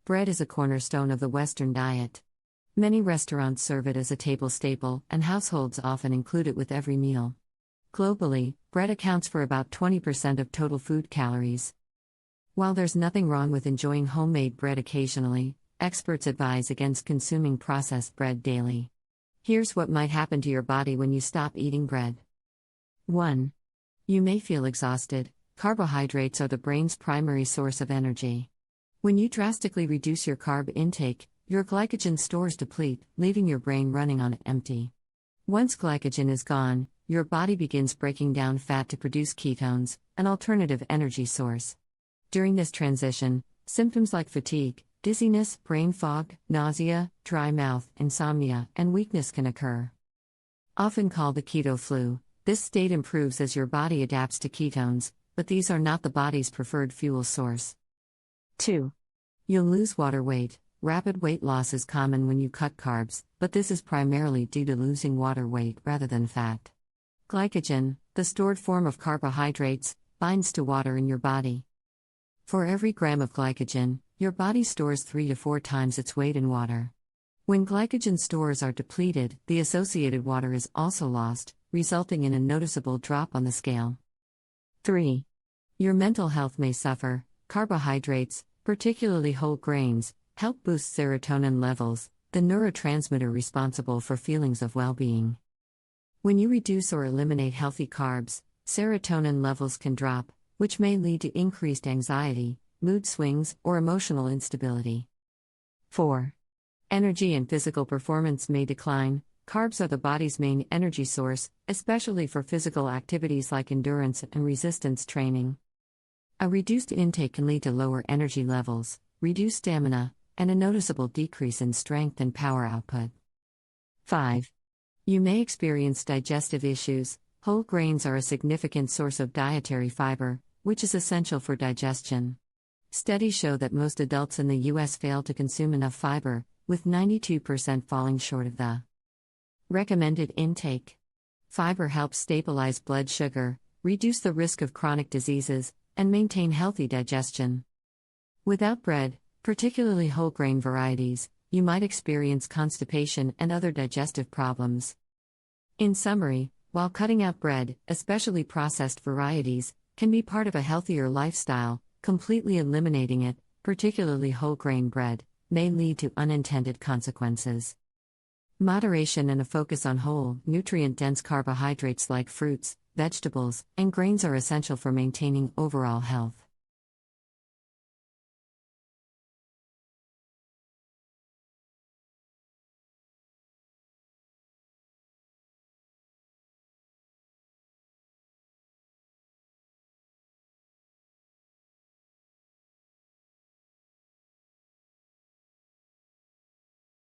Bread is a cornerstone of the Western diet. Many restaurants serve it as a table staple, and households often include it with every meal. Globally, bread accounts for about 20% of total food calories. While there's nothing wrong with enjoying homemade bread occasionally, experts advise against consuming processed bread daily. Here's what might happen to your body when you stop eating bread. 1. You may feel exhausted. Carbohydrates are the brain's primary source of energy. When you drastically reduce your carb intake, your glycogen stores deplete, leaving your brain running on empty. Once glycogen is gone, your body begins breaking down fat to produce ketones, an alternative energy source. During this transition, symptoms like fatigue, dizziness, brain fog, nausea, dry mouth, insomnia, and weakness can occur. Often called the keto flu, this state improves as your body adapts to ketones, but these are not the body's preferred fuel source. 2. You'll lose water weight. Rapid weight loss is common when you cut carbs, but this is primarily due to losing water weight rather than fat. Glycogen, the stored form of carbohydrates, binds to water in your body. For every gram of glycogen, your body stores 3 to 4 times its weight in water. When glycogen stores are depleted, the associated water is also lost, resulting in a noticeable drop on the scale. 3. Your mental health may suffer. Carbohydrates, particularly whole grains, help boost serotonin levels, the neurotransmitter responsible for feelings of well-being. When you reduce or eliminate healthy carbs, serotonin levels can drop, which may lead to increased anxiety, mood swings, or emotional instability. 4. Energy and physical performance may decline. Carbs are the body's main energy source, especially for physical activities like endurance and resistance training. A reduced intake can lead to lower energy levels, reduced stamina, and a noticeable decrease in strength and power output. 5. You may experience digestive issues. Whole grains are a significant source of dietary fiber, which is essential for digestion. Studies show that most adults in the U.S. fail to consume enough fiber, with 92% falling short of the recommended intake. Fiber helps stabilize blood sugar, reduce the risk of chronic diseases, and maintain healthy digestion. Without bread, particularly whole grain varieties, you might experience constipation and other digestive problems. In summary, while cutting out bread, especially processed varieties, can be part of a healthier lifestyle, completely eliminating it, particularly whole grain bread, may lead to unintended consequences. Moderation and a focus on whole, nutrient-dense carbohydrates like fruits, vegetables, and grains are essential for maintaining overall health.